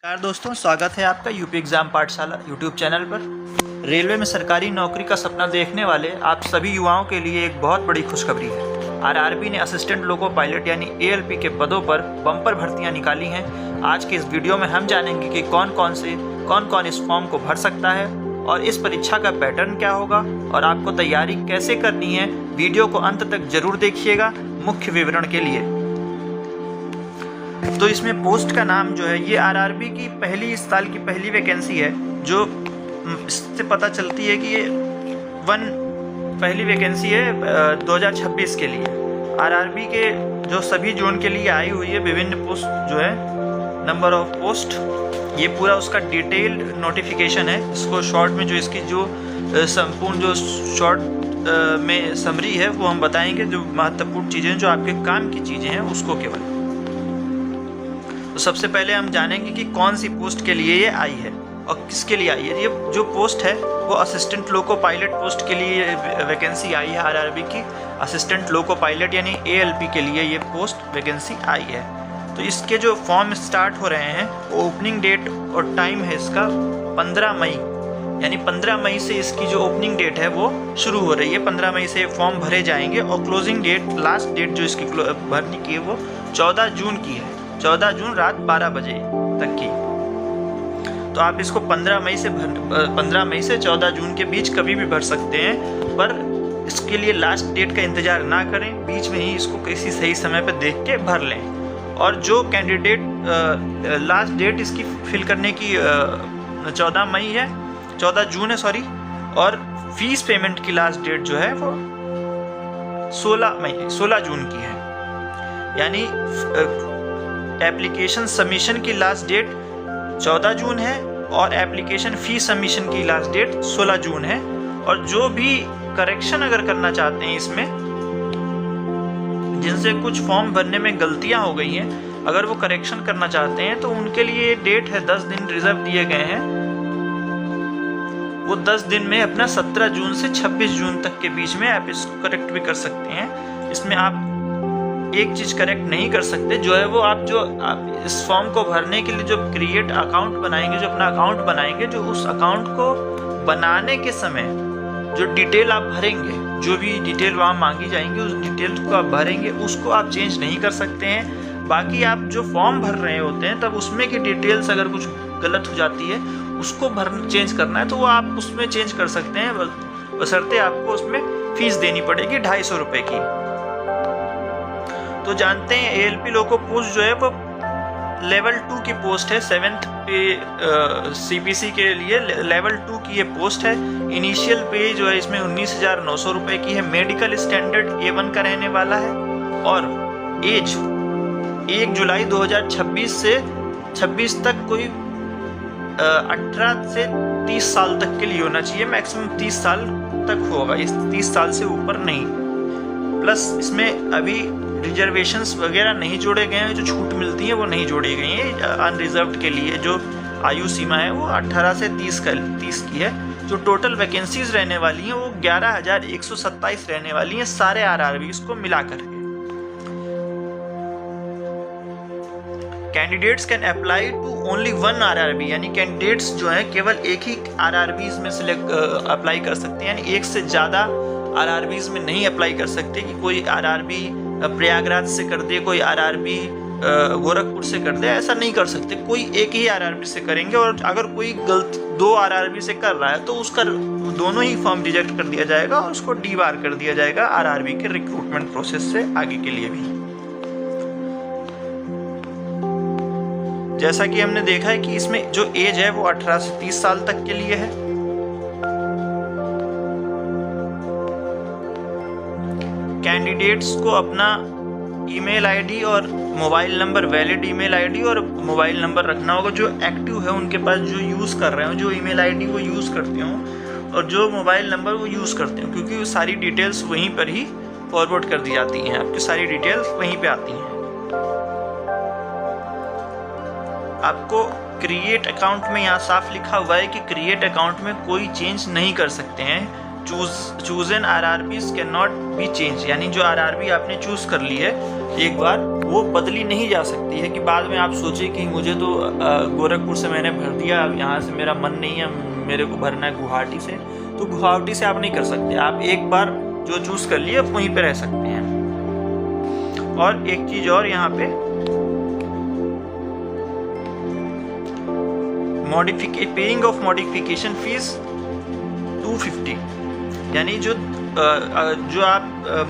नमस्कार दोस्तों, स्वागत है आपका यूपी एग्ज़ाम पाठशाला यूट्यूब चैनल पर। रेलवे में सरकारी नौकरी का सपना देखने वाले आप सभी युवाओं के लिए एक बहुत बड़ी खुशखबरी है। आरआरबी ने असिस्टेंट लोको पायलट यानी एएलपी के पदों पर बम्पर भर्तियां निकाली हैं। आज के इस वीडियो में हम जानेंगे कि कौन कौन इस फॉर्म को भर सकता है और इस परीक्षा का पैटर्न क्या होगा और आपको तैयारी कैसे करनी है। वीडियो को अंत तक जरूर देखिएगा मुख्य विवरण के लिए। तो इसमें पोस्ट का नाम जो है ये आरआरबी की इस साल की पहली वैकेंसी है, जो इससे पता चलती है कि ये पहली वैकेंसी है 2026 के लिए। आरआरबी के जो सभी जोन के लिए आई हुई है विभिन्न पोस्ट जो है नंबर ऑफ पोस्ट, ये पूरा उसका डिटेल्ड नोटिफिकेशन है। इसको शॉर्ट में जो इसकी जो संपूर्ण जो शॉर्ट में समरी है वो हम बताएंगे। जो महत्वपूर्ण चीज़ें जो आपके काम की चीज़ें हैं उसको केवल। तो सबसे पहले हम जानेंगे कि कौन सी पोस्ट के लिए ये आई है और किसके लिए आई है। ये जो पोस्ट है वो असिस्टेंट लोको पायलट पोस्ट के लिए वैकेंसी आई है। आरआरबी की असिस्टेंट लोको पायलट यानी एएलपी के लिए ये पोस्ट वैकेंसी आई है। तो इसके जो फॉर्म स्टार्ट हो रहे हैं, ओपनिंग डेट और टाइम है इसका 15 मई, यानी 15 मई से इसकी जो ओपनिंग डेट है वो शुरू हो रही है। 15 मई से फॉर्म भरे जाएंगे और क्लोजिंग डेट, लास्ट डेट जो इसकी भरने की है वो 14 जून की है। 14 जून रात 12 बजे तक की। तो आप इसको 15 मई से 14 जून के बीच कभी भी भर सकते हैं, पर इसके लिए लास्ट डेट का इंतजार ना करें, बीच में ही इसको किसी सही समय पर देख के भर लें। और जो कैंडिडेट लास्ट डेट इसकी फिल करने की 14 जून है और फीस पेमेंट की लास्ट डेट जो है वो 16 जून की है। यानी एप्लीकेशन सबमिशन की लास्ट डेट 14 जून है और एप्लीकेशन फी सबमिशन की लास्ट डेट 16 जून है। और जो भी करेक्शन अगर करना चाहते हैं इसमें, जिनसे कुछ फॉर्म भरने में गलतियां हो गई हैं, अगर वो करेक्शन करना चाहते हैं तो उनके लिए डेट है 10 दिन रिजर्व दिए गए हैं। वो 10 दिन में अपना 17 जून से 26 जून तक के बीच में आप इसको करेक्ट भी कर सकते हैं। इसमें आप एक चीज़ करेक्ट नहीं कर सकते, जो है वो आप इस फॉर्म को भरने के लिए जो क्रिएट अकाउंट बनाएंगे, जो अपना अकाउंट बनाएंगे, जो उस अकाउंट को बनाने के समय जो डिटेल आप भरेंगे, जो भी डिटेल वहाँ मांगी जाएंगी, उस डिटेल को आप भरेंगे, उसको आप चेंज नहीं कर सकते हैं। बाकी आप जो फॉर्म भर रहे होते हैं तब उसमें की डिटेल्स अगर कुछ गलत हो जाती है, उसको चेंज करना है तो वो आप उसमें चेंज कर सकते हैं, बशर्ते आपको उसमें फीस देनी पड़ेगी 250 रुपये की। तो जानते हैं एएलपी लोको पोस्ट जो है वो लेवल 2 की पोस्ट है। 7th पे सीपीसी के लिए लेवल 2 की ये पोस्ट है। इनिशियल पे जो है इसमें 19,900 रुपये की है। मेडिकल स्टैंडर्ड A1 का रहने वाला है और एज 1 जुलाई 2026 से 26 तक कोई 18 से 30 साल तक के लिए होना चाहिए। मैक्सिमम 30 साल तक होगा, इस 30 साल से ऊपर नहीं। प्लस इसमें अभी रिजर्वेशंस वगैरह नहीं जोड़े गए हैं, जो छूट मिलती है वो नहीं जोड़ी गई है। अनरिजर्व्ड के लिए जो आयु सीमा है वो 18 से 30 की है। जो टोटल वैकेंसीज रहने वाली हैं वो 11,127 रहने वाली हैं, सारे आरआरबीज को मिलाकर के। Candidates can apply to only 1 RRB, यानी कैंडिडेट्स जो है केवल एक ही आरआरबीज में अप्लाई कर सकते हैं, यानी एक से ज़्यादा आरआरबीज में नहीं अप्लाई कर सकते कि कोई आरआरबी प्रयागराज से कर दे, कोई आरआरबी गोरखपुर से कर दे, ऐसा नहीं कर सकते। कोई एक ही आरआरबी से करेंगे और अगर कोई गलती 2 आरआरबी से कर रहा है तो उसका दोनों ही फॉर्म रिजेक्ट कर दिया जाएगा और उसको डीबार कर दिया जाएगा आरआरबी के रिक्रूटमेंट प्रोसेस से आगे के लिए भी। जैसा कि हमने देखा है कि इसमें जो एज है वो 18 से 30 साल तक के लिए है। कैंडिडेट्स को अपना ईमेल आईडी और mobile number, valid email ID और मोबाइल नंबर रखना होगा जो एक्टिव है उनके पास, जो यूज़ कर रहे हो, जो ईमेल आईडी वो यूज़ करते हो और जो मोबाइल नंबर वो यूज़ करते हो, क्योंकि वो सारी डिटेल्स वहीं पर ही फॉरवर्ड कर दी जाती हैं। आपकी सारी डिटेल्स वहीं पे आती हैं। आपको क्रिएट अकाउंट में यहाँ साफ लिखा हुआ है कि क्रिएट अकाउंट में कोई चेंज नहीं कर सकते हैं। Chosen RRBs can not be change, यानी जो आरआरबी आपने चूज कर ली है एक बार, वो बदली नहीं जा सकती है कि बाद में आप सोचें कि मुझे तो गोरखपुर से मैंने भर दिया, अब यहाँ से मेरा मन नहीं है, मेरे को भरना है गुवाहाटी से, तो गुवाहाटी से आप नहीं कर सकते। आप एक बार जो चूज कर लिए वहीं पे रह सकते हैं। और एक चीज और यहाँ पे, पेइंग ऑफ मॉडिफिकेशन फीस 250, यानी जो आप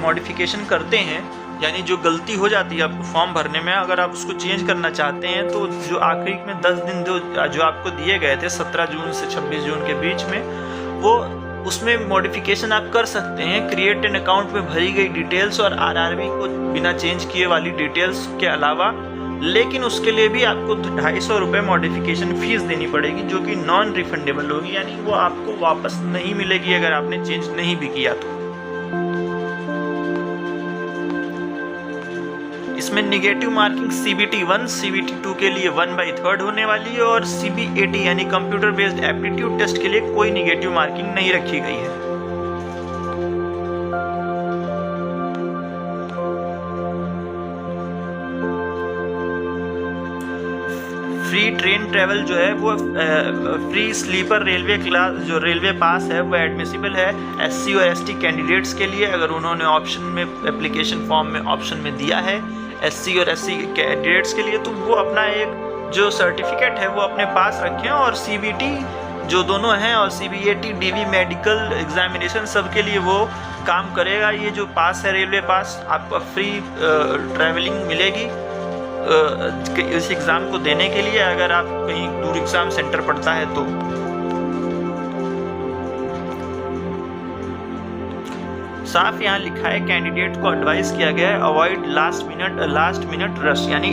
मॉडिफिकेशन करते हैं, यानी जो गलती हो जाती है आपको फॉर्म भरने में, अगर आप उसको चेंज करना चाहते हैं तो जो आखिरी में 10 दिन जो आपको दिए गए थे 17 जून से 26 जून के बीच में, वो उसमें मॉडिफिकेशन आप कर सकते हैं। क्रिएट एन अकाउंट में भरी गई डिटेल्स और आरआरबी को बिना चेंज किए वाली डिटेल्स के अलावा, लेकिन उसके लिए भी आपको 250 रुपये मॉडिफिकेशन फीस देनी पड़ेगी, जो कि नॉन रिफंडेबल होगी, यानी वो आपको वापस नहीं मिलेगी अगर आपने चेंज नहीं भी किया तो। इसमें निगेटिव मार्किंग CBT 1 CBT 2 के लिए 1/3 होने वाली है, और CBAT यानी कंप्यूटर बेस्ड एप्टीट्यूड टेस्ट के लिए कोई निगेटिव मार्किंग नहीं रखी गई है। फ्री ट्रेन ट्रेवल जो है वो फ्री स्लीपर रेलवे क्लास जो रेलवे पास है वो एडमिसिबल है SC और ST कैंडिडेट्स के लिए, अगर उन्होंने ऑप्शन में एप्लीकेशन फॉर्म में ऑप्शन में दिया है SC और SC कैंडिडेट्स के लिए, तो वो अपना एक जो सर्टिफिकेट है वो अपने पास रखें। और CBT जो दोनों हैं और CBAT DV मेडिकल एग्जामिनेशन सब के लिए वो काम करेगा। ये जो पास है रेलवे पास, आपको फ्री ट्रैवलिंग मिलेगी इस एग्ज़ाम को देने के लिए, अगर आप कहीं दूर एग्ज़ाम सेंटर पड़ता है तो। साफ यहाँ लिखा है कैंडिडेट को एडवाइस किया गया है अवॉइड लास्ट मिनट रश, यानी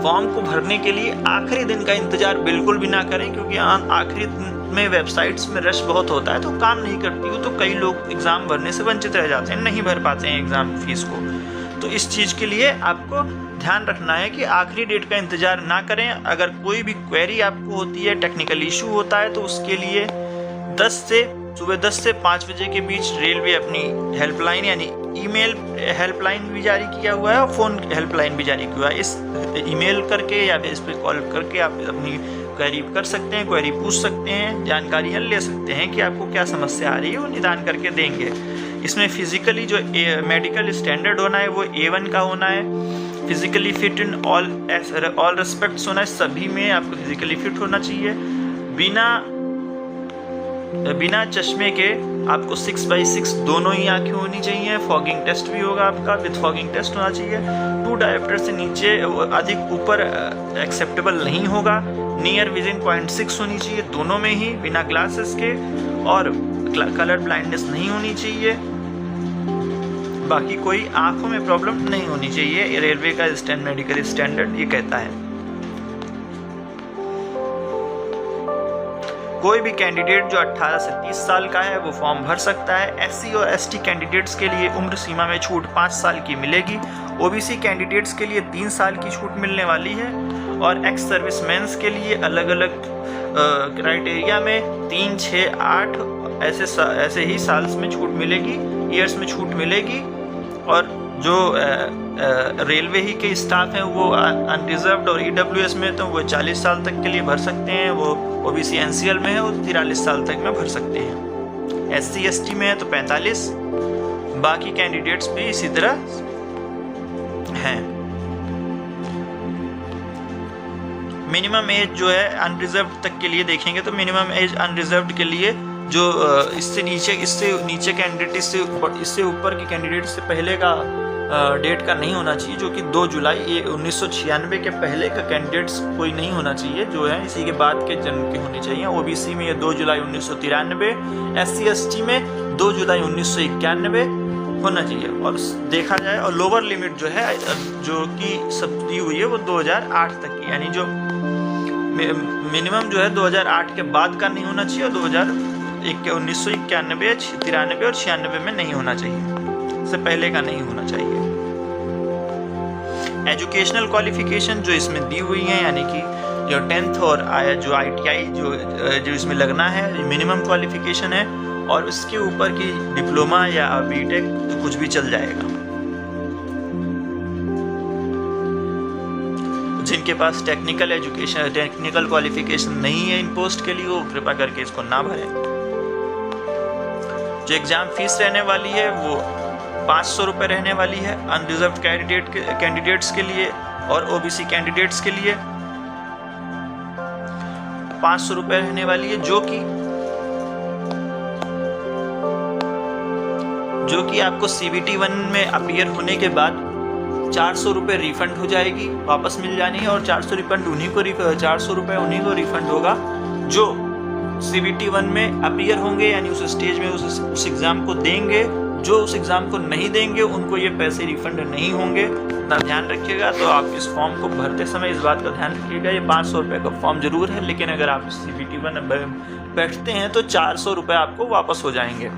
फॉर्म को भरने के लिए आखिरी दिन का इंतजार बिल्कुल भी ना करें, क्योंकि आखिरी दिन में वेबसाइट्स में रश बहुत होता है तो काम नहीं करती हो, तो कई लोग एग्ज़ाम भरने से वंचित रह जाते हैं, नहीं भर पाते हैं एग्ज़ाम फीस को। तो इस चीज़ के लिए आपको ध्यान रखना है कि आखिरी डेट का इंतज़ार ना करें। अगर कोई भी क्वेरी आपको होती है, टेक्निकल इशू होता है, तो उसके लिए सुबह 10 से 5 बजे के बीच रेलवे अपनी हेल्पलाइन यानी ईमेल हेल्पलाइन भी जारी किया हुआ है और फ़ोन हेल्पलाइन भी जारी किया हुआ है। इस ईमेल करके या फिर इस पर कॉल करके आप अपनी क्वेरी कर सकते हैं, क्वेरी पूछ सकते हैं, जानकारी ले सकते हैं कि आपको क्या समस्या आ रही है, वो निदान करके देंगे। इसमें फिजिकली जो मेडिकल स्टैंडर्ड होना है वो A1 का होना है, physically fit in all respects होना है, सभी में आपको फिजिकली फिट होना चाहिए। बिना चश्मे के आपको 6/6 दोनों ही आंखें होनी चाहिए। फॉगिंग टेस्ट भी होगा आपका, विद फॉगिंग टेस्ट होना चाहिए। 2 डायोप्टर से नीचे अधिक ऊपर एक्सेप्टेबल नहीं होगा। नियर विजन 0.6 होनी चाहिए दोनों में ही, बिना ग्लासेस के, और कलर ब्लाइंडनेस नहीं होनी चाहिए। बाकी कोई आंखों में प्रॉब्लम नहीं होनी चाहिए, रेलवे का मेडिकल स्टैंडर्ड ये कहता है। कोई भी कैंडिडेट जो 18 से 30 साल का है वो फॉर्म भर सकता है। SC और ST कैंडिडेट्स के लिए उम्र सीमा में छूट 5 साल की मिलेगी। OBC कैंडिडेट्स के लिए 3 साल की छूट मिलने वाली है, और एक्स सर्विसमैन्स के लिए अलग अलग क्राइटेरिया में 3, 6, 8 ऐसे ही साल्स में छूट मिलेगी, ईयर्स में छूट मिलेगी। और जो रेलवे ही के स्टाफ हैं वो अनरिजर्व्ड और EWS में तो वो 40 साल तक के लिए भर सकते हैं। वो OBC NCL में है वो 43 साल तक में भर सकते हैं। SC ST में है तो 45। बाकी कैंडिडेट्स भी इसी तरह हैं। मिनिमम एज जो है अनरिजर्व्ड तक के लिए देखेंगे तो मिनिमम एज अनरिजर्व्ड के लिए जो इससे नीचे कैंडिडेट इससे ऊपर के कैंडिडेट से पहले का डेट का नहीं होना चाहिए, जो कि 2 जुलाई 1996 के पहले का कैंडिडेट्स कोई नहीं होना चाहिए, जो है इसी के बाद के जन्म के होने चाहिए। OBC में ये 2 जुलाई 1993, SC ST में 2 जुलाई 1991 होना चाहिए। और देखा जाए और लोअर लिमिट जो है जो कि सब दी हुई है वो 2008 तक की, यानी जो मिनिमम जो है 2008 के बाद का नहीं होना चाहिए और 1991, 93 और 96 में नहीं होना चाहिए, से पहले का नहीं होना चाहिए। एजुकेशनल क्वालिफिकेशन जो इसमें दी हुई है, यानी कि जो 10th और जो ITI जो इसमें लगना है मिनिमम क्वालिफिकेशन है, और इसके ऊपर की डिप्लोमा या बीटेक तो कुछ भी चल जाएगा। जिनके पास टेक्निकल एजुकेशन, टेक्निकल क्वालिफिकेशन नहीं है इन पोस्ट के लिए, वो कृपा करके इसको ना भरें। जो एग्जाम फीस रहने वाली है वो 500 रुपये रहने वाली है अनरिजर्व कैंडिडेट्स के लिए, और ओबीसी कैंडिडेट्स के लिए 500 रुपये रहने वाली है, जो कि आपको CBT 1 में अपीयर होने के बाद 400 रुपये रिफंड हो जाएगी, वापस मिल जानी है। और 400 रुपये उन्हीं को रिफंड होगा जो CBT 1 में अपीयर होंगे, यानी उस स्टेज में उस एग्ज़ाम को देंगे। जो उस एग्ज़ाम को नहीं देंगे उनको ये पैसे रिफंड नहीं होंगे, इतना ध्यान रखिएगा। तो आप इस फॉर्म को भरते समय इस बात का ध्यान रखिएगा। ये 500 रुपये का फॉर्म जरूर है, लेकिन अगर आप CBT 1 बैठते हैं तो 400 रुपये आपको वापस हो जाएंगे।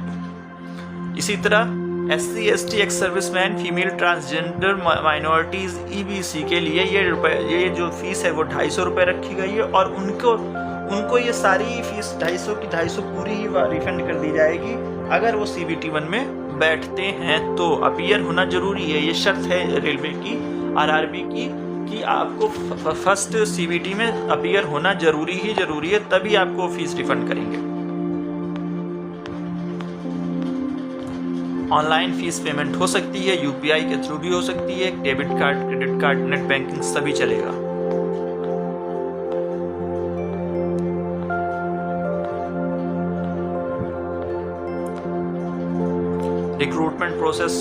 इसी तरह SC ST ex serviceman, female transgender minorities EBC के लिए ये जो फीस है वो 250 रुपये रखी गई है, और उनको ये सारी फीस 250 की 250 पूरी ही रिफंड कर दी जाएगी अगर वो CBT 1 में बैठते हैं। तो अपीयर होना जरूरी है, ये शर्त है रेलवे की, RRB की, कि आपको फर्स्ट CBT में अपीयर होना जरूरी है, तभी आपको फीस रिफंड करेंगे। ऑनलाइन फीस पेमेंट हो सकती है, UPI के थ्रू भी हो सकती है, debit card, credit card, net banking सभी चलेगा। रिक्रूटमेंट प्रोसेस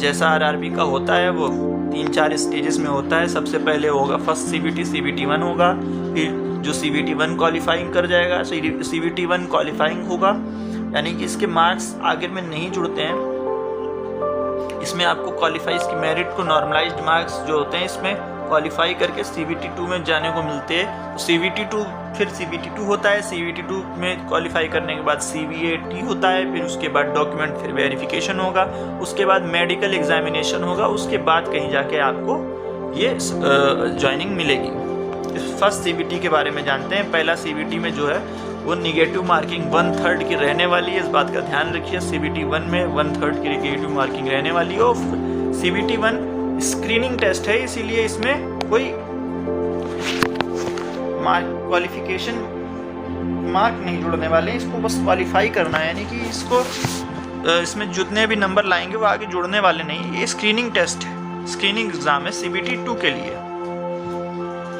जैसा RRB का होता है वो 3-4 स्टेजेस में होता है। सबसे पहले होगा फर्स्ट CBT 1 होगा, फिर जो CBT 1 क्वालिफाइंग कर जाएगा, CBT 1 क्वालिफाइंग होगा, यानी कि इसके मार्क्स आगे में नहीं जुड़ते हैं। इसमें आपको क्वालिफाई, इसकी मेरिट को नॉर्मलाइज्ड मार्क्स जो होते हैं इसमें क्वालिफाई करके CBT 2 में जाने को मिलते हैं। CBT 2 फिर CBT 2 होता है, CBT 2 में क्वालिफाई करने के बाद CBAT होता है, फिर उसके बाद डॉक्यूमेंट फिर वेरिफिकेशन होगा, उसके बाद मेडिकल एग्जामिनेशन होगा, उसके बाद कहीं जाके आपको ये ज्वाइनिंग मिलेगी। फर्स्ट CBT के बारे में जानते हैं। पहला CBT में जो है वो निगेटिव मार्किंग 1/3 की रहने वाली है, इस बात का ध्यान रखिए। CBT 1 में 1/3 की निगेटिव मार्किंग रहने वाली है। और CBT 1 स्क्रीनिंग टेस्ट है, इसीलिए इसमें कोई क्वालिफिकेशन मार्क नहीं जुड़ने वाले, इसको बस क्वालिफाई करना है, यानी कि इसमें जितने भी नंबर लाएंगे वो आगे जुड़ने वाले नहीं। ये स्क्रीनिंग टेस्ट है, स्क्रीनिंग एग्जाम है CBT 2 के लिए।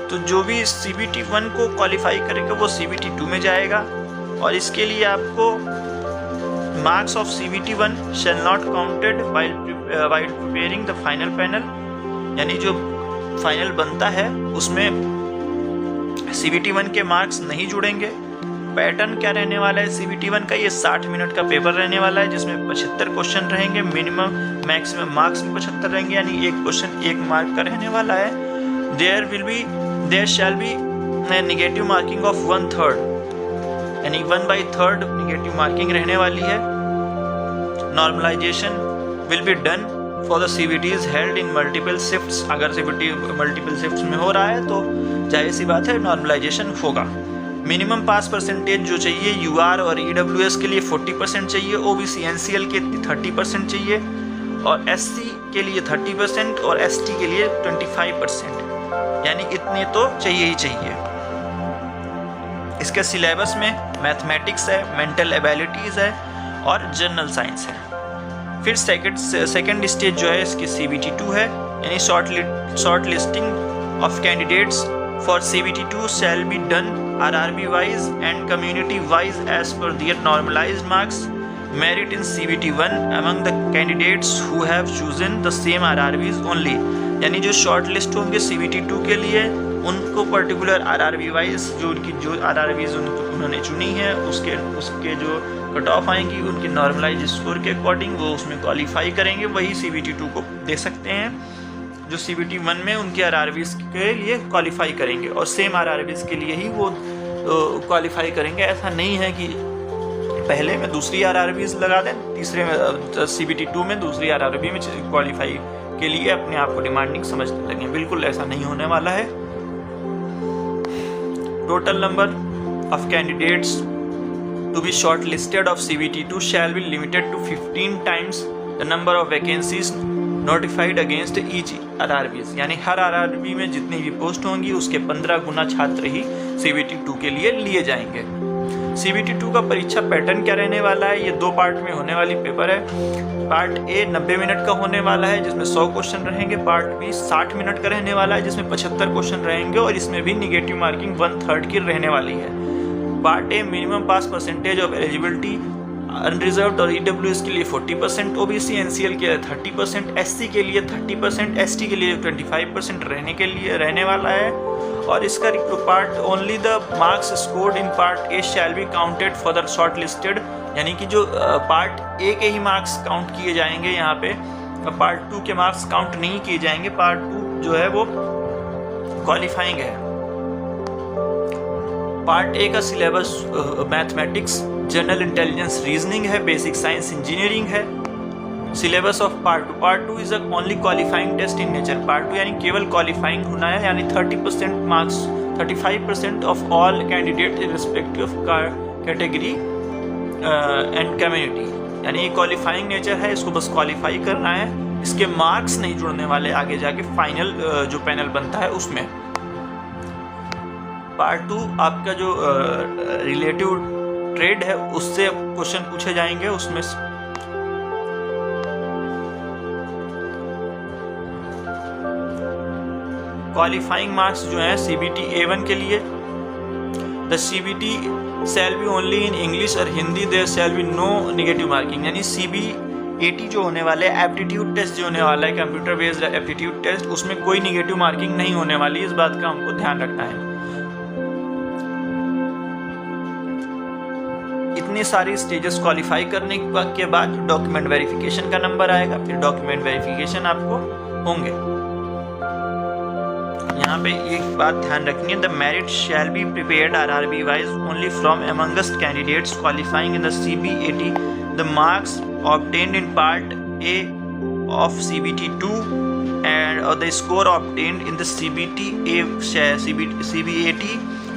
तो जो भी CBT 1 को क्वालिफाई करेगा वो CBT 2 में जाएगा, और इसके लिए आपको marks of CBT 1 shall not counted while preparing the final panel, यानी जो फाइनल बनता है उसमें CBT 1 के मार्क्स नहीं जुड़ेंगे। पैटर्न क्या रहने वाला है CBT 1 का, ये 60 मिनट का पेपर रहने वाला है, जिसमें 75 क्वेश्चन रहेंगे, मिनिमम मैक्सिमम मार्क्स भी 75 रहेंगे, यानी एक क्वेश्चन 1 मार्क का रहने वाला है। There shall be a negative marking of 1/3, यानी 1/3 निगेटिव मार्किंग रहने वाली है। Normalization will be done for the CBTs held in multiple shifts। अगर CBT मल्टीपल शिफ्ट्स में हो रहा है तो जाहिर सी बात है नॉर्मलाइजेशन होगा। मिनिमम पास परसेंटेज जो चाहिए UR और EWS के लिए 40% चाहिए, OBC NCL के 30% चाहिए, और SC के लिए 30% और ST के लिए 25%, यानी इतने तो चाहिए ही चाहिए। इसके सिलेबस में मैथमेटिक्स है, मेंटल एबिलिटीज़ है और जनरल साइंस है। फिर सेकंड स्टेज जो है इसकी CBT 2 है, यानी short listing of candidates for CBT 2 shall be done RRB wise and community wise as per their normalised marks merit in CBT 1 among the candidates who have chosen the same RRBs only, यानी जो short list होंगे CBT 2 के लिए उनको particular RRB wise जो RRBs उन्होंने चुनी है उसके जो कट ऑफ आएंगी उनकी नॉर्मलाइज स्कोर के अकॉर्डिंग वो उसमें क्वालिफाई करेंगे, वही CBT 2 को दे सकते हैं। जो CBT 1 में उनके RRBs के लिए क्वालिफाई करेंगे और सेम RRBs के लिए ही वो क्वालिफाई करेंगे। ऐसा नहीं है कि पहले में दूसरी RRBs लगा दें, तीसरे में CBT 2 में दूसरी RRB में क्वालिफाई के लिए अपने आप को डिमांडिंग समझने लगे, बिल्कुल ऐसा नहीं होने वाला है। Total number of candidates to be shortlisted of CBT2 shall be limited to 15 times the number of vacancies notified against each RRBs। यानी हर RRB में जितनी भी पोस्ट होंगी उसके 15 गुना छात्र ही CBT2 के लिए लिए जाएंगे। CBT2 का परीक्षा पैटर्न क्या रहने वाला है? ये 2 पार्ट में होने वाली पेपर है। पार्ट ए 90 मिनट का होने वाला है जिसमें 100 क्वेश्चन रहेंगे। पार्ट बी 60 मिनट का रहने वाला है जिसमें 75 क्वेश्चन रहेंगे और इसमें भी निगेटिव मार्किंग 1/3 की रहने वाली है। Part A minimum pass percentage of eligibility unreserved और EWS के लिए 40%, OBC NCL के लिए 30%, SC के लिए 30%, ST के लिए 25% रहने वाला है। और इसका part only the marks scored in part A shall be counted for the short listed, यानी कि जो पार्ट ए के ही मार्क्स काउंट किए जाएंगे यहाँ पे, पार्ट 2 के मार्क्स काउंट नहीं किए जाएंगे। पार्ट 2 जो है वो क्वालिफाइंग है। पार्ट ए का syllabus mathematics, general intelligence, reasoning है, बेसिक साइंस, इंजीनियरिंग है। Syllabus of part 2 is a only qualifying test in nature. Part 2 यानी केवल क्वालिफाइंग होना है, यानी 30% marks 35% of all candidate respective of category and community, यानी ये क्वालिफाइंग नेचर है, इसको बस क्वालिफाई करना है। इसके मार्क्स नहीं जुड़ने वाले आगे जाके फाइनल जो पैनल बनता है उसमें। पार्ट 2 आपका जो रिलेटिव ट्रेड है उससे क्वेश्चन पूछे जाएंगे। उसमें क्वालिफाइंग मार्क्स जो है CBT A1 के लिए, the CBT shall be only in English और Hindi, there shall be no negative marking, यानी CBAT जो होने वाला है, एप्टीट्यूड टेस्ट जो होने वाला है, कंप्यूटर बेस्ड एप्टीट्यूड टेस्ट, उसमें कोई नेगेटिव मार्किंग नहीं होने वाली। इस बात का हमको ध्यान रखना है। इतनी सारी स्टेजेस क्वालिफाई करने के बाद डॉक्यूमेंट वेरिफिकेशन का नंबर आएगा, फिर डॉक्यूमेंट वेरिफिकेशन आपको होंगे। यहाँ पे एक बात ध्यान रखनी है, the merit shall be prepared RRB wise only from amongst candidates qualifying in the CBAT, the marks obtained in part A of CBT2 and the score obtained in the CBAT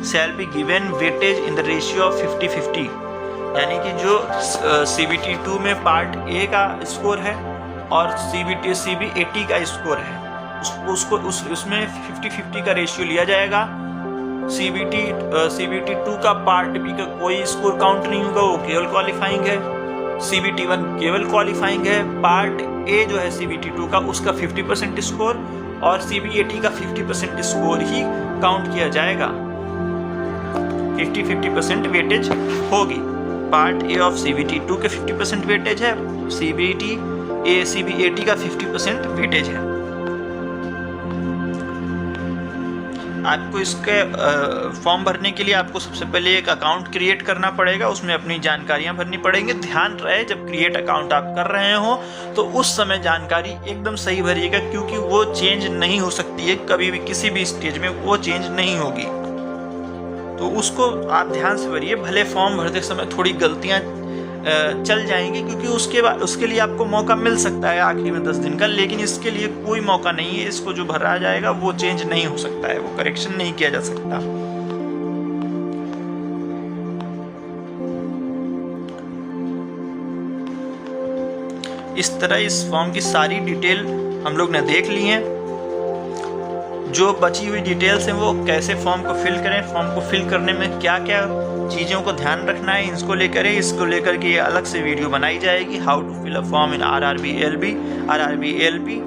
shall be given weightage in the ratio of 50-50, यानी कि जो CBT2 में part A का score है और CBAT का score है उसमें 50-50 का रेशियो लिया जाएगा। CBT2 का पार्ट बी का कोई स्कोर काउंट नहीं होगा, वो केवल क्वालिफाइंग है। CBT1 केवल क्वालिफाइंग है। पार्ट ए जो है CBT2 का उसका 50% स्कोर और CBAT का 50% स्कोर ही काउंट किया जाएगा। 50-50% वेटेज होगी। पार्ट ए ऑफ CBT2 के 50% वेटेज है, CBAT का 50% वेटेज है। आपको इसके फॉर्म भरने के लिए आपको सबसे पहले एक अकाउंट क्रिएट करना पड़ेगा, उसमें अपनी जानकारियां भरनी पड़ेंगी। ध्यान रहे जब क्रिएट अकाउंट आप कर रहे हो तो उस समय जानकारी एकदम सही भरिएगा, क्योंकि वो चेंज नहीं हो सकती है कभी भी, किसी भी स्टेज में वो चेंज नहीं होगी। तो उसको आप ध्यान से भरिए। भले फॉर्म भरते समय थोड़ी गलतियां चल जाएंगी, क्योंकि उसके लिए आपको मौका मिल सकता है आखिरी में 10 दिन का, लेकिन इसके लिए कोई मौका नहीं है। इसको जो भरा जाएगा वो चेंज नहीं हो सकता है, वो करेक्शन नहीं किया जा सकता। इस तरह इस फॉर्म की सारी डिटेल हम लोग ने देख ली है। जो बची हुई डिटेल्स हैं वो कैसे फॉर्म को फिल करें, फॉर्म को फिल करने में क्या क्या चीज़ों को ध्यान रखना है, इसको लेकर के ये अलग से वीडियो बनाई जाएगी। How to fill a form in RRB ALP।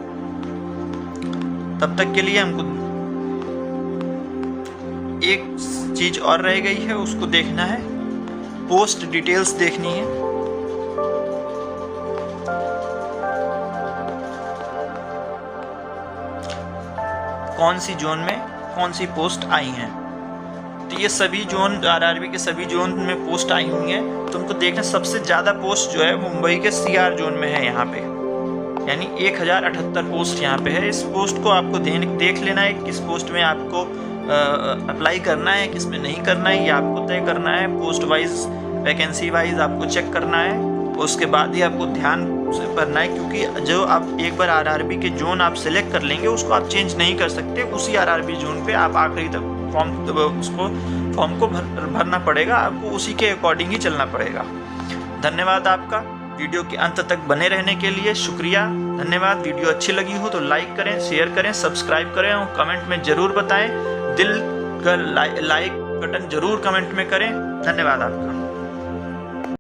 तब तक के लिए हमको एक चीज़ और रह गई है, उसको देखना है। पोस्ट डिटेल्स देखनी है। कौन सी जोन में कौन सी पोस्ट आई हैं। तो ये सभी जोन RRB के सभी जोन में पोस्ट आई हुई हैं। तो उनको देखना, सबसे ज़्यादा पोस्ट जो है मुंबई के CR जोन में है यहाँ पे, यानी 1078 पोस्ट यहाँ पे है। इस पोस्ट को आपको देख लेना है, किस पोस्ट में आपको अप्लाई करना है, किस में नहीं करना है, ये आपको तय करना है। पोस्ट वाइज, वैकेंसी वाइज आपको चेक करना है। उसके बाद ही आपको ध्यान से भरना है, क्योंकि जो आप एक बार RRB के जोन आप सेलेक्ट कर लेंगे उसको आप चेंज नहीं कर सकते। उसी RRB जोन पे आप आखिरी तक उसको फॉर्म को भरना पड़ेगा, आपको उसी के अकॉर्डिंग ही चलना पड़ेगा। धन्यवाद आपका वीडियो के अंत तक बने रहने के लिए, शुक्रिया, धन्यवाद। वीडियो अच्छी लगी हो तो लाइक करें, शेयर करें, सब्सक्राइब करें और कमेंट में ज़रूर बताएं। दिल का लाइक बटन ज़रूर कमेंट में करें। धन्यवाद आपका।